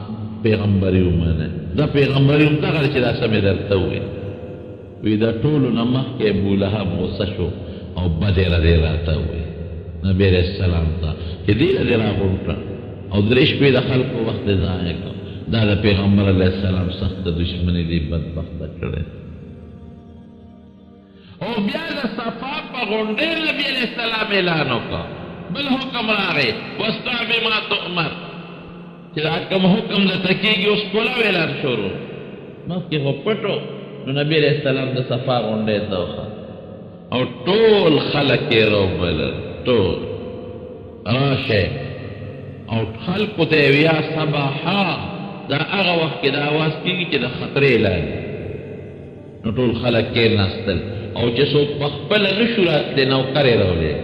پیغمبري ومنه دا پیغمبري هم دغه چې دا څه مې درته وویل وی دا ټولو نه مخکې ابولهب غوسه شو او بدې ردې راته وویل نبي علیه السلام ته چې دې ردې راغونډ کړه او درې شپې د خلکو وخت یې ضایع کړ دا د پیغمبر علیه السلام سخته دشمني دې بدبخته کړې او بیا د صفا په غونډې نبي علیه السلام اعلان وکړ بل حکم راغی واصدع بما تؤمر چې دا کوم حکم درته کېږي اوس کولو اعلان شروع مخکې خو پټو نو نبي علیه السلام د صفا غونډې ته وخت او ټول خلک یې راوبلل ټول راشئ او خلکو ته یې یا صباحا دا هغه وخت کې دا اواز کېږي چې د خطرې اعلان نو ټول خلک کېناستل او چې څوک په خپله نه شو راتلی نوکر یې راولېږه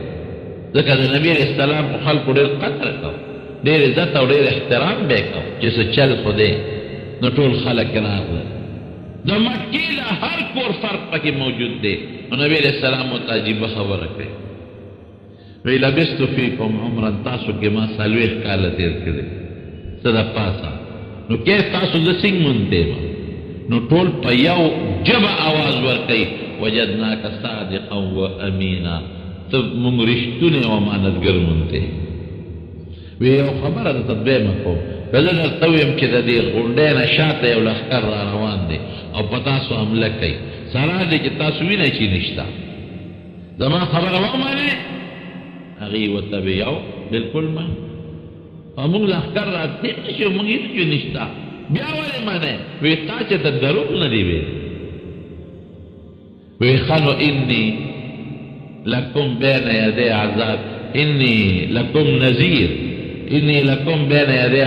ځکه د نبي علیه السلام خو خلکو ډېر قدر کوه ډېر عزت او ډېر احترام به یې کوه چې څه چل خو دی نو ټول خلک راغلل د مکې له هر کور فرد پکې موجود دی نو نبي علیه السلام ورته عجیبه خبره کړې وی لبستو فیکم عمرا تاسو کې ما 40 کاله تېر کړي څه د پاسه نو کې تاسو د څنګه مونږ نو ټول په یو جبه آواز ورکوي وجدناک صادقا و امینا ته مونږ رښتونی او امانتګر مونږ دی وی یو خبره درته دویمه کوم که زه درته ویم چې د دې غونډۍ نه شاته یو لښکر را روان دی او په تاسو حمله کوي سره دی چې تاسو وینئ چې نشته زما خبره ومنئ هغې ورته یو بلکل ما او مونږ لښکر را تېر نه شو مونږ یې چې نشته بیا ولې منئ وی تا چې ته دروغ نه دی ویلی وی ښه نو انی لکم بین یدی عذاب انی لکم نذیر انی لکم بین یدی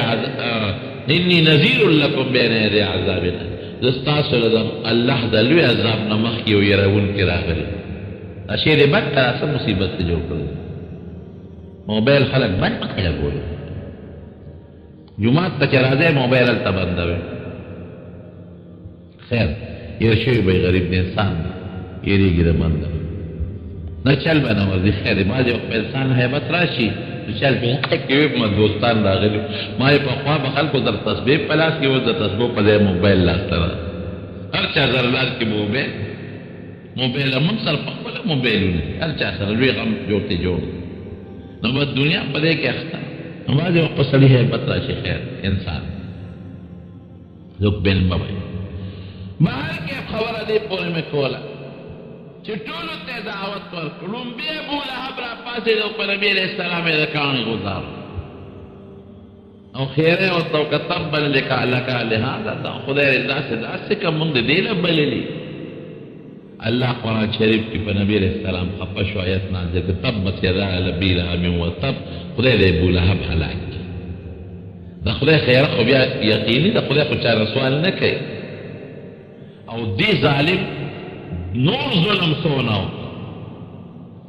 انی نذیر لکم بین یدی عذابنا زه ستاسو له الله د لوی عذاب نه مخکې یو یېروونکی راغلی دا شی دې بد کړه څه مصیبت ته جوړ کړی موبایل خلک بند مه کړه ګورې جومات ته چې راځئ موبایل هلته بندوئ خیر هېر شوي به غریب د انسان دی هېرېږي د بنده نہ چل به نه ورځي خیر بعضې وخت په انسان هیبت راشي نو چل به کوي ما دوستان راغلي ما یې پخوا به خلکو در تسبیح په لاس کې اوس د تسبیح په ځای موبایل لاس ته هر چا سره لاس کې موبایل موږ سره په خپله موبایلونه هر چا سره لوی غم جوړ جوړ نو بس دنیا په دې کې اخته نو بعضې وخت په سړي هیبت راشي خیر انسان زوک بین بوي بهر کې خبره دې پورې مې کوله چې ټولو ته دعوت ورکړو بیا ابولهب را پاڅېد او په نبي علیه السلام یې د کاڼي غوځار او خیره ورته وکړه تبا لک لهذا دا خدای داسې که موږ د دې نه بللي الله قرآن شریف کې په نبي علیه السلام خفه شو آیت نازل کړه تبت یدا ابي لهب وتب خدای د ابولهب هلاک دا خدای خیره خو بیا یقیني د خدای خو چا سوال نه کوي او دې ظالم نور ظلم سوناو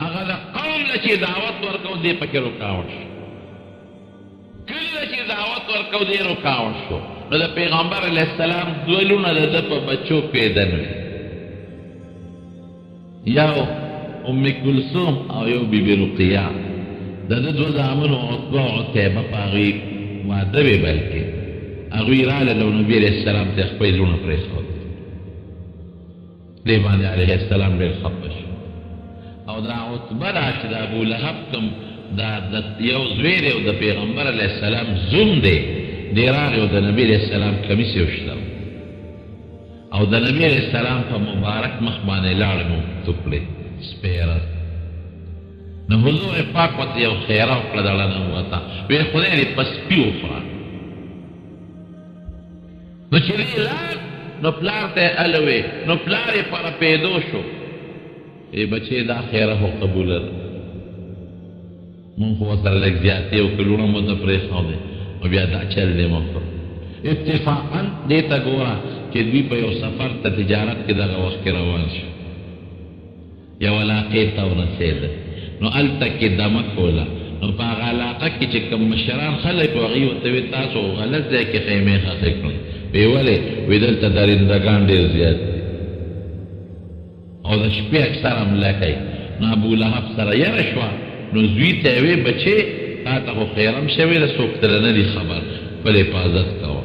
هغه د قوم له چې دعوت ورکو دې پکې رکاوټ شو کلي له چې دعوت ورکو دې رکاوټ شو نو د پیغمبر علیه السلام دوه لونه د ده په بچو پیدا نه وي یو ام کلثوم او یو بیبي رقیه د ده دوه زامنو عتبه او عتیبه په هغوی واده وې بلکې هغوی راله او نبي علیه السلام ته خپل زړونه پرېښود دې باندې علیه السلام ډېر خفه شو او دا عتبه دا چې د ابولهب کوم دا یو زوی دی او د پیغمبر علیه السلام زوم دی دی راغی او د نبي علیه السلام کمیس یې وشتل او د نبي علیه السلام په مبارک مخ باندې لاړې توپلې سپېره نو حضور پاک ورته یو خیره وکړه دړه ننوته ویې خدای دې په سپي وخوره نو چې دې لاړ نو پلار ته یې الوې نو پلار یې په رپېدو شو ای بچې دا خیره خو قبوله ده مونږ خو ورسره لږ زیاتې وکړو لوڼه مو ته پرېښودې نو بیا دا چل دې مه کړو اتفاقا دې ته ګوره چې دوی په یو سفر ته تجارت کې دغه وخت کې روان شو یو علاقې ته ورسېده نو هلته کې دمه کوله نو په هغه علاقه کې چې کوم مشران خلک وو هغوی ورته ویل تاسو غلط ځای کې خیمې ښخې کړئ ویې ولې وی دلته درندګان ډېر زیات دي او د شپې اکثر حمله کوي نو ابولهب سره یره شوه نو زوی ته یې ویې بچې تا ته خو خیرم شوې ده څوک ترې نه دي خبر خپل حفاظت کوه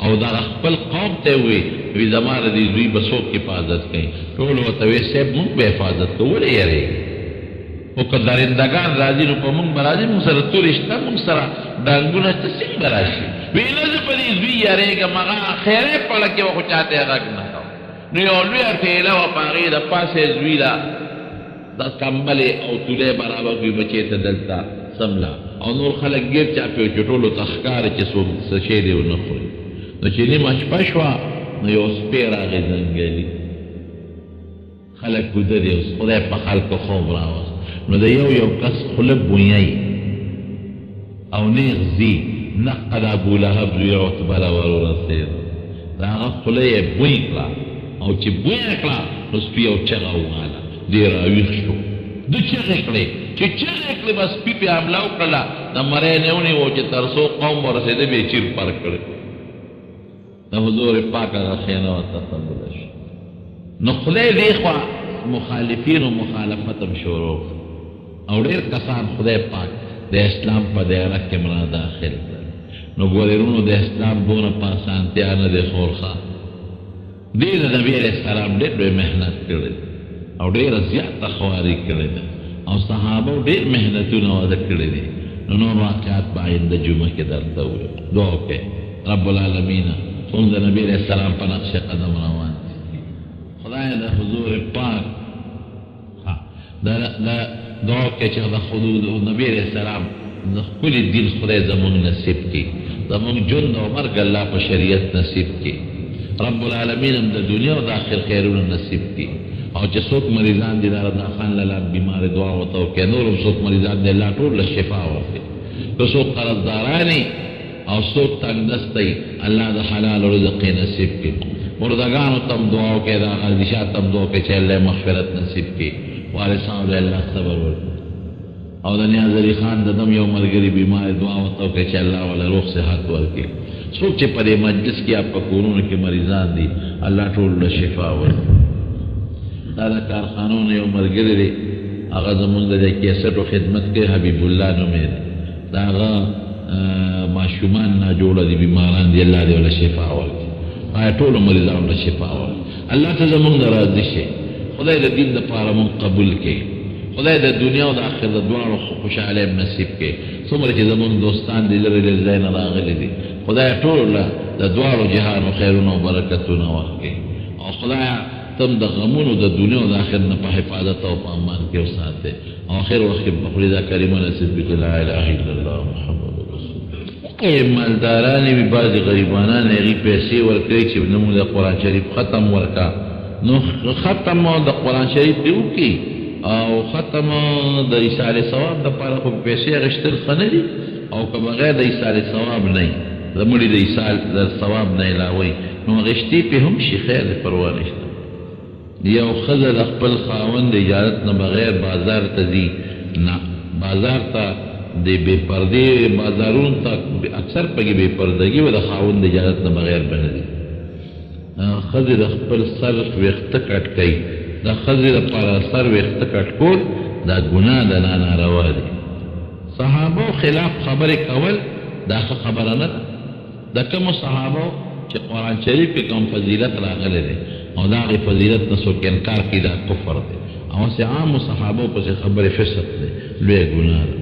او دغه خپل قوم ته یې وی وی زما د دې زوی به څوک حفاظت کوي ټول ورته ویې صاحب موږ به حفاظت کوو ولې یېرېږي خو که درندګان راځي نو په موږ به راځي موږ سره تورې شته موږ سره ډانګونه ته څنګه به راشي وی نه زه په دې زوی یېرېږم هغه خیرې پړه کې به خو چاته یې غږ نه کوم نو یو لویه ټېله وه په هغې د پاسه یې زوی له دا کمبلې او تولې برابر کړي بچې ته دلته سمله او نور خلک ګیر چاپې چې ټولو ته ښکاري چې څوک څه شی دی ونه خوري نو چې نیمه شپه شوه نو یو سپی راغی ځنګلي خلک ویده دي اوس خدای په خلکو خوب راوست نو د یو کس خوله بویی او نیغ ځي نقه د ابولهب زوی عتبه له ور ورسېده د هغه خوله یې بوی کړه او چې بوی یې کړه نو سپي یو چغه وواله دی راویښ شو ده چغې کړې چې چغې کړې به سپي پې حمله وکړله د مری نه یې ونیو چې تر څو قوم ورسېده بیا یې چیر پر کړې د حضور پاک هغه خیانه ورته قبوله شو نو خدای دې خوا مخالفینو مخالفت هم شروع او ډېر کسان خدای پاک د اسلام په دایره کې مړه داخل کړل نو ګورې وروڼو د اسلام دونه په اسانتیا نه دی خورخه دې د نبي علیه السلام ډېر لوی محنت کړی او ډېره زیاته خواري کړې ده او صحابو ډېر محنتونه واده کړي دي نو نور واقعات به آینده جمعه کې درته ووایو دعا وکړئ رب العالمین څومره د نبي علیه السلام په نقش قدم روان دي خدای د حضور پاک دعا وکړئ چې د حضور نبي علیه السلام د ښکلي دین خدای زموږ نصیب کړي زموږ ژوند او مرګ الله په شریعت نصیب کړي رب العالمین هم د دنیا او د آخر خیرونه نصیب کړي او چې څوک مریضان دي د رضا خان لالا بیمار دعا ورته وکړي نور هم څوک مریضان دي الله ټول له شفا ورکړي که څوک قرضدارانې او څوک تنګدستی الله د حلال رزق یې نصیب کړي مردګانو ته هم دعا وکړي د غلطیشا ته هم دعا وکړي چې الله مغفرت نصیب کړي وارثانو له الله صبر ورکړي او د نیاز علي خان د دم یو ملګري بیمار دعا ورته وکړي چې الله وله روغ صحت ورکړي څوک چې په دې مجلس کې په کورونو کې مریضان دي الله ټول له شفا ورکړي دا د کارخانو نه یو ملګری دی هغه زمونږ د کیسټو خدمت کوي حبیب الله نومې دی دا هغه ماشومان ناجوړه دي بیماران دي الله دې ولا شفا ورکړي ټولو مریضانو له شفا ورکړي الله ته زمونږ نه راضي شي خدای د دین دپاره مونږ قبول کړي خدای د دنیا او د آخرت دواړو خوشحالۍ نصیب کړي څومره چې زمونږ دوستان دي لرې لرې ځای نه راغلي دي خدای ټولو له د دواړو جهانو خیرونه او برکتونه ورکړي او خدایه تم د غمونو د دنیا او د آخرت نه په حفاظت او په امان کې وساتې او آخر وخت کې په خولې دا کلمه نصیب کړي لا اله الا الله محمد رسول الله مالداران وي بعضې غریبانان هغې پیسې ورکوي چې زموږ د قرآن شریف ختم ورکړه نو ختم د قرآن شریف دې وکړي او ختم د ایصال ثواب دپاره خو پیسې اخیستل ښه نه دي او که بغیر د ایصال ثواب نه وي د مړي د ایصال د ثواب نه علاوه نو اخیستې پې هم شي خیر دی پروا نشته یو ښځه د خپل خاوند د اجازت نه بغیر بازار ته ځي نه بازار ته د بې پردې بازارونو ته اکثر پکې بې پردګي و د خاوند د اجازت نه بغیر به نه ځي ښځې د خپل سر ویښته کټ کوي د ښځې دپاره سر ویښته کټ کول دا ګناه ده نه ناروا دي صحابو خلاف خبرې کول دا ښه خبره نه ده د کومو صحابو چې قرآن شریف کې کوم فضیلت راغلی دی او د هغې فضیلت نه څوک انکار کړي دا کفر دی او هسې عامو صحابو پسې خبرې فسق دی لویه ګناه ده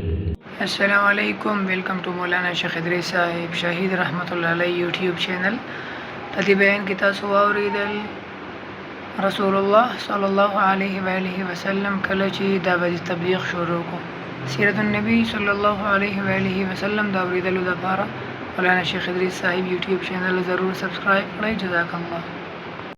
السلام علیکم ویلکم ټو مولانا شیخ ادریس صاحب شهید رحمت الله علیه یوټیوب چینل په دې بیان کې تاسو واورېدل رسول الله صلی الله علیه و آله وسلم کله چې دعوت تبلیغ شروع کو سیرت النبی صلی الله علیه و آله وسلم دا اوریدلو لپاره مولانا شیخ ادریس صاحب یوټیوب چینل ضرور سبسکرایب کړئ جزاک الله